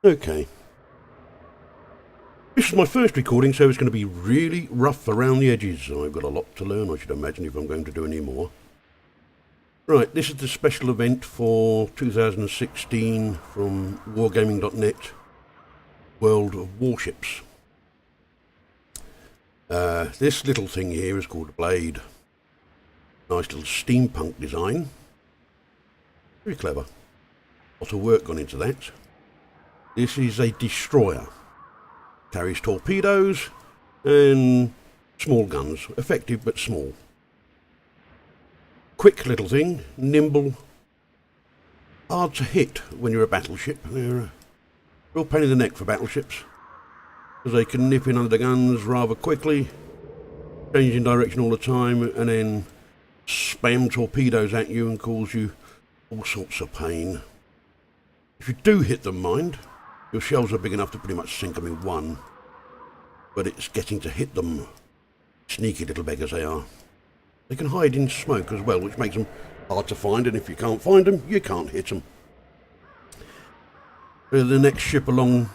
Okay. This is my first recording, so it's going to be really rough around the edges. I've got a lot to learn, I should imagine, if I'm going to do any more. Right, this is the special event for 2016 from wargaming.net, World of Warships. This little thing here is called a blade. Nice little steampunk design. Very clever. Lot of work gone into that. This is a destroyer. Carries torpedoes and small guns. Effective but small. Quick little thing, nimble. Hard to hit when you're a battleship. They're a real pain in the neck for battleships, because they can nip in under the guns rather quickly, changing direction all the time, and then spam torpedoes at you and cause you all sorts of pain. If you do hit them, mind, your shells are big enough to pretty much sink them in one, but it's getting to hit them. Sneaky little beggars they are. They can hide in smoke as well, which makes them hard to find, and if you can't find them, you can't hit them. The next ship along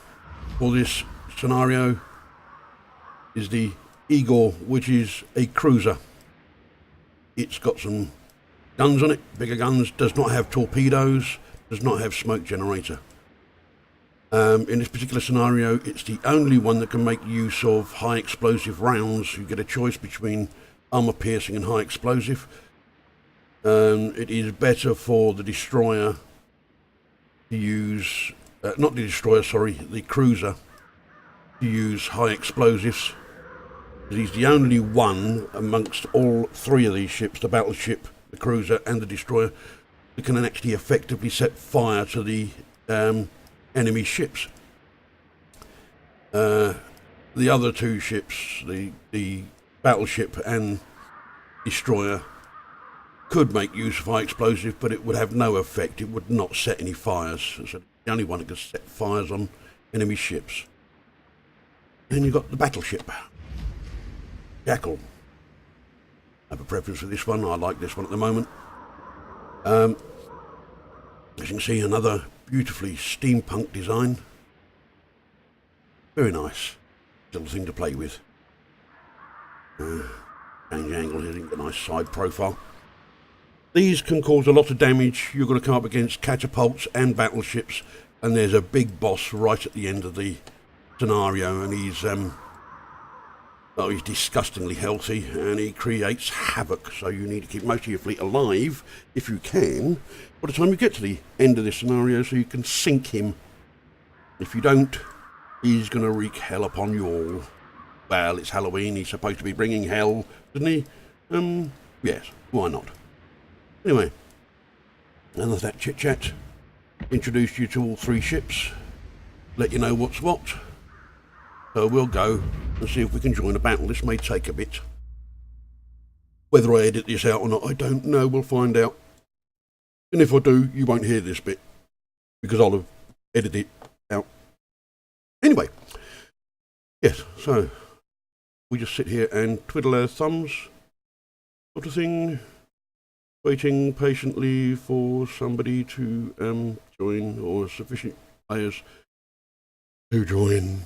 for this scenario is the Igor, which is a cruiser. It's got some guns on it, bigger guns, does not have torpedoes, does not have smoke generator. In this particular scenario, it's the only one that can make use of high explosive rounds. You get a choice between armor piercing and high explosive. It is better for the destroyer to use, not the destroyer, sorry, the cruiser, to use high explosives. He's the only one amongst all three of these ships, the battleship, the cruiser and the destroyer, that can actually effectively set fire to the enemy ships. The other two ships, the battleship and destroyer, could make use of high explosive, but it would have no effect. It would not set any fires. So the only one that can set fires on enemy ships. Then you've got the battleship, Jackal. I have a preference for this one. I like this one at the moment. As you can see, another beautifully steampunk design. Very nice little thing to play with. Change angle here, get a nice side profile. These can cause a lot of damage. You're going to come up against catapults and battleships, and there's a big boss right at the end of the scenario, and he's disgustingly healthy, and he creates havoc, so you need to keep most of your fleet alive, if you can, by the time you get to the end of this scenario, so you can sink him. If you don't, he's going to wreak hell upon you all. Well, it's Halloween, he's supposed to be bringing hell, isn't he? Yes, why not? Anyway, none of that chit-chat. Introduced you to all three ships, let you know what's what. So we'll go and see if we can join a battle. This may take a bit. Whether I edit this out or not, I don't know. We'll find out. And if I do, you won't hear this bit, because I'll have edited it out. Anyway, yes, so we just sit here and twiddle our thumbs, sort of thing, waiting patiently for somebody to join, or sufficient players to join,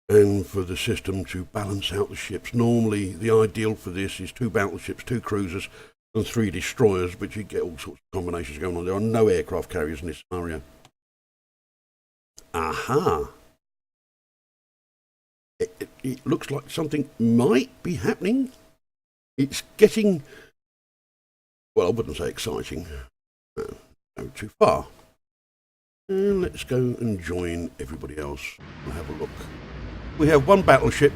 and for the system to balance out the ships. Normally, the ideal for this is 2 battleships, 2 cruisers, and 3 destroyers, but you get all sorts of combinations going on. There are no aircraft carriers in this scenario. Aha! It looks like something might be happening. It's getting, well, I wouldn't say exciting. No, too far. And let's go and join everybody else. We'll have a look. We have one battleship.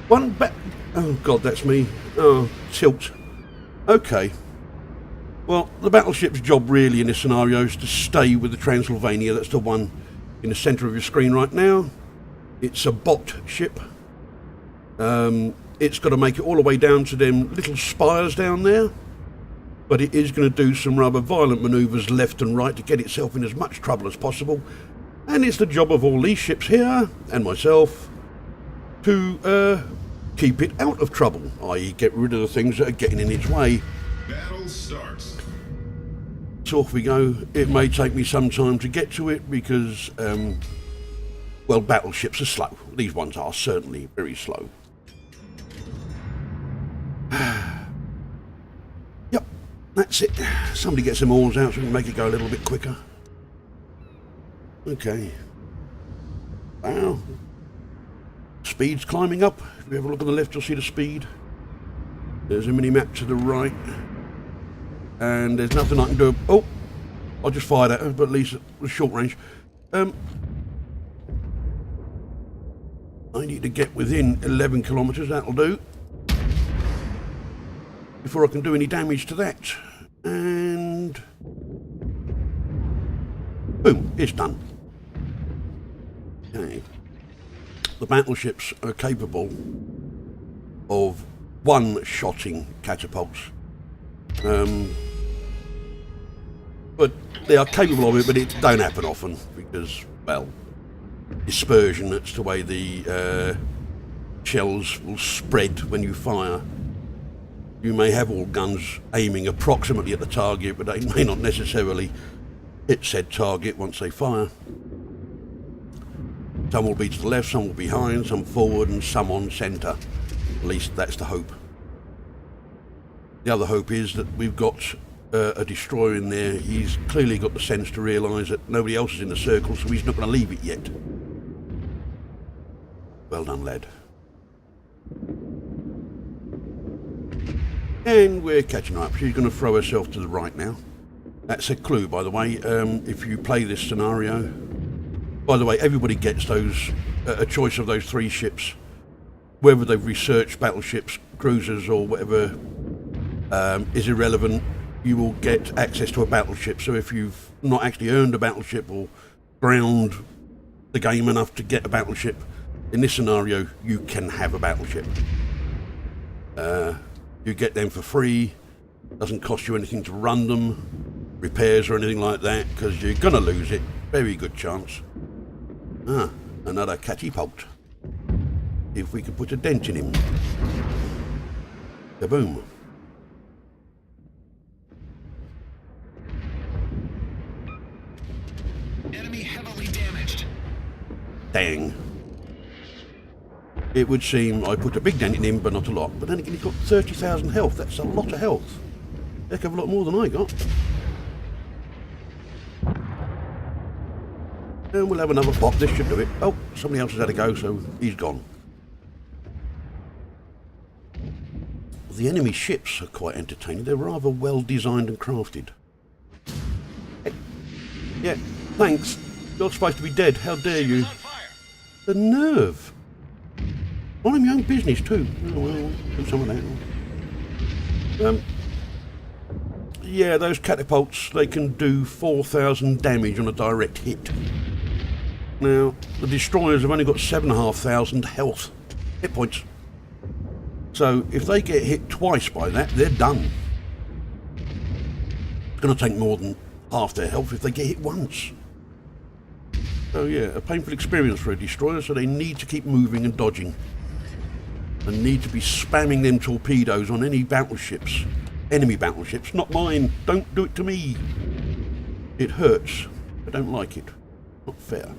Oh, God, that's me. Oh, tilt. Okay. Well, the battleship's job really in this scenario is to stay with the Transylvania. That's the one in the centre of your screen right now. It's a bot ship. It's got to make it all the way down to them little spires down there. But it is going to do some rather violent manoeuvres left and right to get itself in as much trouble as possible. And it's the job of all these ships here, and myself, to keep it out of trouble, i.e. get rid of the things that are getting in its way. Battle starts. So off we go. It may take me some time to get to it because well, battleships are slow. These ones are certainly very slow. Yep, that's it. Somebody gets them oars out so we can make it go a little bit quicker. Okay. Wow. Speed's climbing up. If you have a look on the left, you'll see the speed. There's a mini-map to the right. And there's nothing I can do. Oh! I just fired at her, but at least it was short range. I need to get within 11 kilometres, that'll do. Before I can do any damage to that. And... boom, it's done. Okay. The battleships are capable of one-shotting catapults. But they are capable of it, but it don't happen often because, well, dispersion, that's the way the shells will spread when you fire. You may have all guns aiming approximately at the target, but they may not necessarily hit said target once they fire. Some will be to the left, some will be behind, some forward and some on centre. At least that's the hope. The other hope is that we've got a destroyer in there. He's clearly got the sense to realise that nobody else is in the circle, so he's not going to leave it yet. Well done, lad. And we're catching up. She's going to throw herself to the right now. That's a clue, by the way. If you play this scenario... By the way, everybody gets those a choice of those three ships. Whether they've researched battleships, cruisers, or whatever is irrelevant. You will get access to a battleship. So if you've not actually earned a battleship or ground the game enough to get a battleship, in this scenario, you can have a battleship. You get them for free. Doesn't cost you anything to run them, repairs or anything like that, because you're going to lose it. Very good chance. Ah, another catapult. If we could put a dent in him. Kaboom. Enemy heavily damaged. Dang. It would seem I put a big dent in him, but not a lot. But then again, he's got 30,000 health. That's a lot of health. Heck of a lot more than I got. And we'll have another pop. This should do it. Oh, somebody else has had a go, so he's gone. The enemy ships are quite entertaining. They're rather well designed and crafted. Hey. Yeah, thanks. You're supposed to be dead. How dare you? The nerve. Minding my own business too. Oh, well, do some of that. Yeah, those catapults, they can do 4,000 damage on a direct hit. Now, the destroyers have only got 7,500 health hit points. So, if they get hit twice by that, they're done. It's going to take more than half their health if they get hit once. So yeah, a painful experience for a destroyer, so they need to keep moving and dodging. And need to be spamming them torpedoes on any battleships. Enemy battleships, not mine. Don't do it to me. It hurts. I don't like it. Not fair.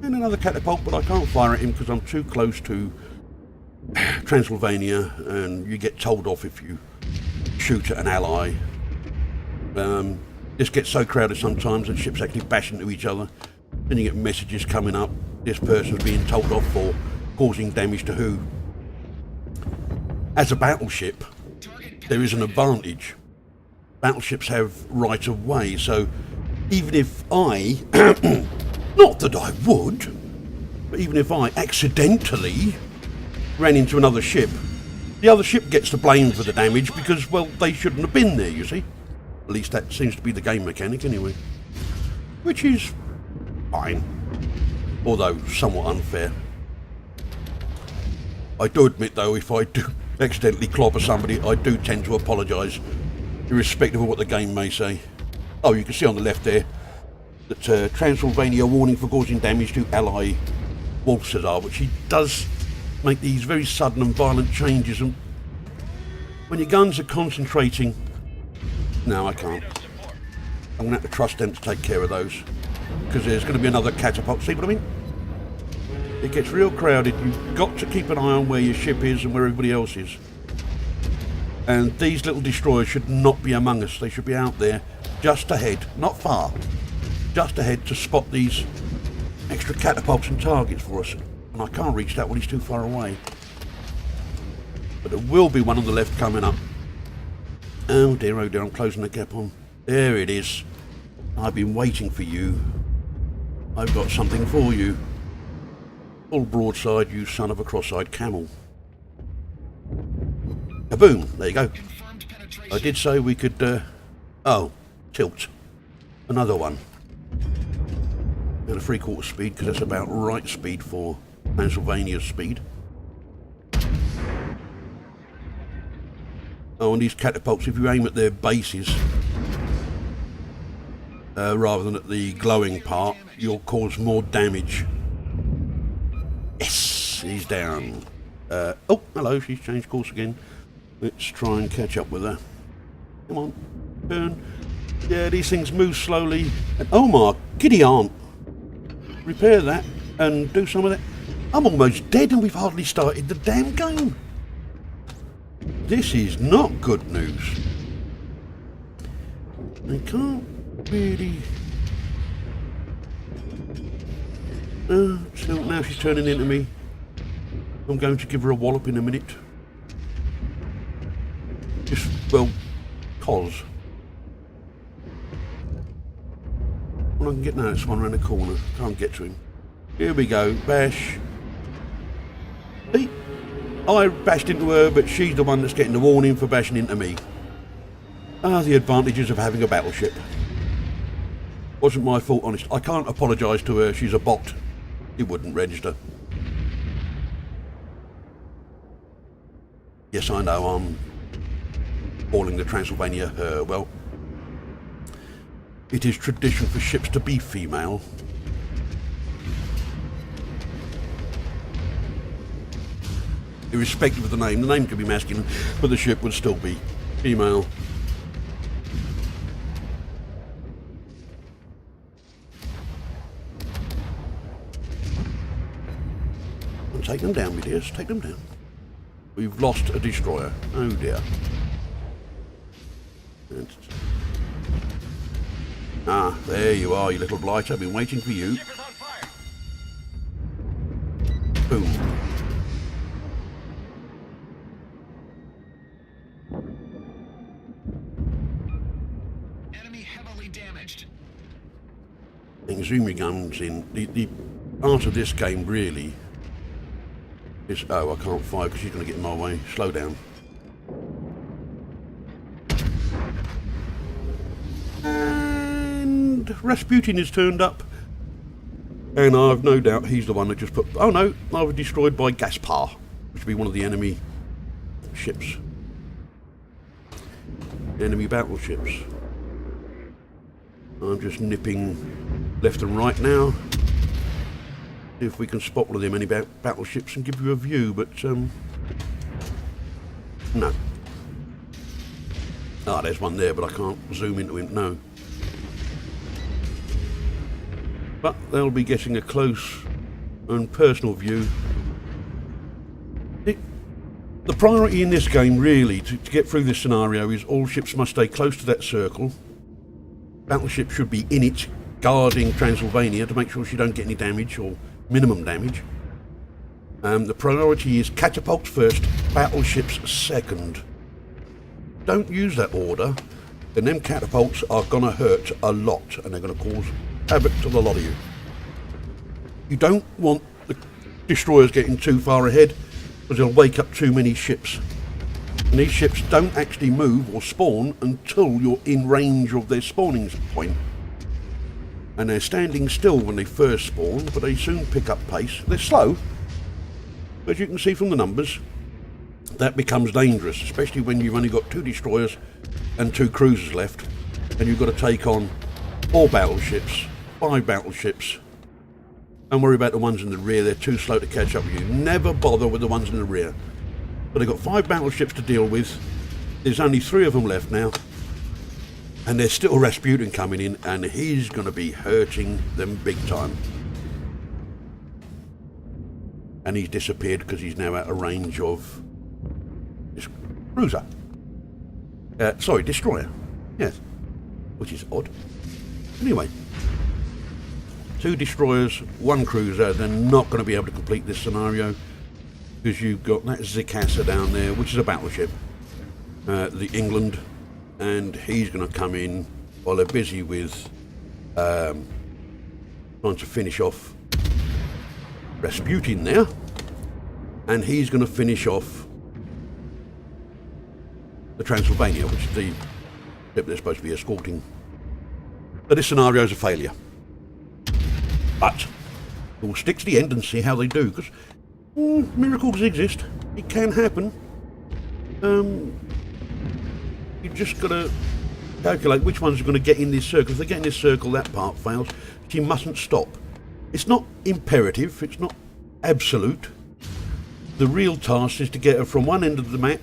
And another catapult, but I can't fire at him because I'm too close to Transylvania, and you get told off if you shoot at an ally. This gets so crowded sometimes that ships actually bash into each other. Then you get messages coming up. This person's being told off for causing damage to who? As a battleship, there is an advantage. Battleships have right of way, so even if I, not that I would, but even if I accidentally ran into another ship, the other ship gets the blame for the damage because, well, they shouldn't have been there, you see. At least that seems to be the game mechanic anyway. Which is fine, although somewhat unfair. I do admit, though, if I do accidentally clobber somebody, I do tend to apologise, irrespective of what the game may say. Oh, you can see on the left there that Transylvania warning for causing damage to ally Wolfsazar, which he does make these very sudden and violent changes, and when your guns are concentrating... No, I can't. I'm going to have to trust them to take care of those. because there's going to be another catapult. See what I mean? It gets real crowded. You've got to keep an eye on where your ship is and where everybody else is. And these little destroyers should not be among us. They should be out there, just ahead, not far, just ahead to spot these extra catapults and targets for us. And I can't reach that one, he's too far away. But there will be one on the left coming up. Oh dear, I'm closing the gap on. There it is. I've been waiting for you. I've got something for you. Full broadside, you son of a cross-eyed camel. Kaboom! There you go. I did say we could, oh, tilt. Another one. At a 3/4 speed, because that's about right speed for Pennsylvania's speed. Oh, and these catapults, if you aim at their bases, rather than at the glowing part, you'll cause more damage. Yes, he's down. Oh, hello, she's changed course again. Let's try and catch up with her. Come on, turn. Yeah, these things move slowly. And, oh my giddy aunt. Repair that and do some of that. I'm almost dead and we've hardly started the damn game. This is not good news. I can't really... so now she's turning into me. I'm going to give her a wallop in a minute. Just, well, cause. Well, I can get now, it's one around the corner. Can't get to him. Here we go, bash. See? I bashed into her, but she's the one that's getting the warning for bashing into me. Ah, the advantages of having a battleship. Wasn't my fault, honest. I can't apologise to her, she's a bot. It wouldn't register. Yes, I know, I'm calling the Transylvania her. Well, it is tradition for ships to be female. Irrespective of the name could be masculine, but the ship would still be female. And take them down, my dears, take them down. We've lost a destroyer. Oh dear. Ah, there you are, you little blight. I've been waiting for you. Boom. Enemy heavily damaged. And zoom your guns in. The part of this game really is... Oh, I can't fire because she's going to get in my way. Slow down. And Rasputin is turned up. And I've no doubt he's the one that just put... Oh no, I was destroyed by Gaspar, which would be one of the enemy ships. Enemy battleships. I'm just nipping left and right now. See if we can spot one of them enemy battleships and give you a view, but no. Ah, there's one there, but I can't zoom into him, no. But they'll be getting a close and personal view. The priority in this game, really, to get through this scenario is all ships must stay close to that circle. Battleship should be in it, guarding Transylvania to make sure she don't get any damage, or minimum damage. The priority is catapults first, battleships second. Don't use that order, then them catapults are going to hurt a lot, and they're going to cause havoc to the lot of you. You don't want the destroyers getting too far ahead, because they'll wake up too many ships. And these ships don't actually move or spawn until you're in range of their spawning point. And they're standing still when they first spawn, but they soon pick up pace. They're slow, but as you can see from the numbers, that becomes dangerous, especially when you've only got 2 destroyers and 2 cruisers left, and you've got to take on 4 battleships, 5 battleships. Don't worry about the ones in the rear, they're too slow to catch up with you. Never bother with the ones in the rear. But they've got 5 battleships to deal with. There's only 3 of them left now. And there's still Rasputin coming in, and he's going to be hurting them big time. And he's disappeared because he's now out of range of this cruiser. Sorry, destroyer. Yes. Which is odd. Anyway. 2 destroyers, 1 cruiser. They're not going to be able to complete this scenario because you've got that Zikasa down there, which is a battleship. The England. And he's going to come in while they're busy with trying to finish off Rasputin there, and he's going to finish off the Transylvania, which is the ship they're supposed to be escorting. So this scenario is a failure, but we'll stick to the end and see how they do, because miracles exist. It can happen. You just got to calculate which ones are going to get in this circle. If they get in this circle, that part fails. She mustn't stop. It's not imperative. It's not absolute. The real task is to get her from one end of the map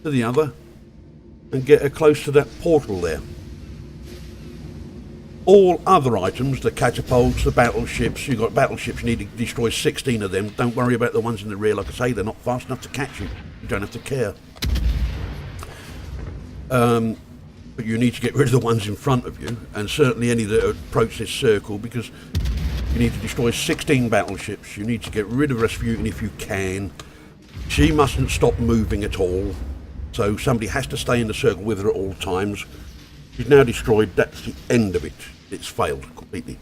to the other and get her close to that portal there. All other items, the catapults, the battleships, you've got battleships, you need to destroy 16 of them. Don't worry about the ones in the rear. Like I say, they're not fast enough to catch you. You don't have to care. But you need to get rid of the ones in front of you, and certainly any that approach this circle, because you need to destroy 16 battleships. You need to get rid of Rasputin if you can. She mustn't stop moving at all, so somebody has to stay in the circle with her at all times. She's now destroyed. That's the end of it. It's failed completely.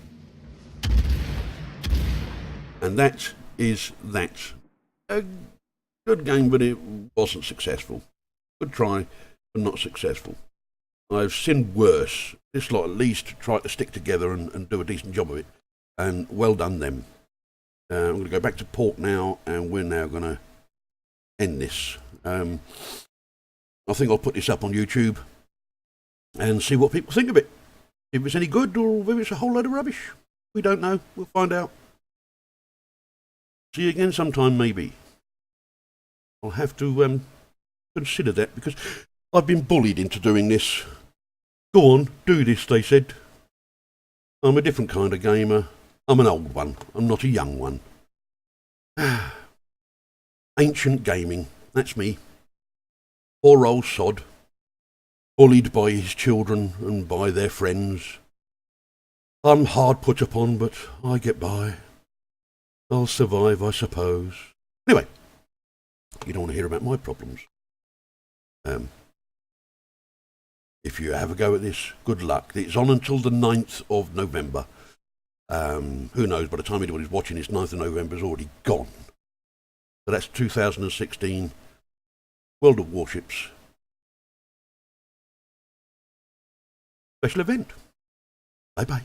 And that is that. A good game, but it wasn't successful. Good try, but not successful. I've seen worse. This lot at least tried to stick together and do a decent job of it. And well done them. I'm going to go back to port now, and we're now going to end this. I think I'll put this up on YouTube and see what people think of it. If it's any good or if it's a whole load of rubbish. We don't know. We'll find out. See you again sometime, maybe. I'll have to consider that, because I've been bullied into doing this. Go on, do this, they said. I'm a different kind of gamer. I'm an old one. I'm not a young one. Ancient gaming. That's me. Poor old sod. Bullied by his children and by their friends. I'm hard put upon, but I get by. I'll survive, I suppose. Anyway, you don't want to hear about my problems. If you have a go at this, good luck. It's on until the 9th of November. Who knows, by the time anybody's watching this, 9th of November is already gone. So that's 2016 World of Warships special event. Bye-bye.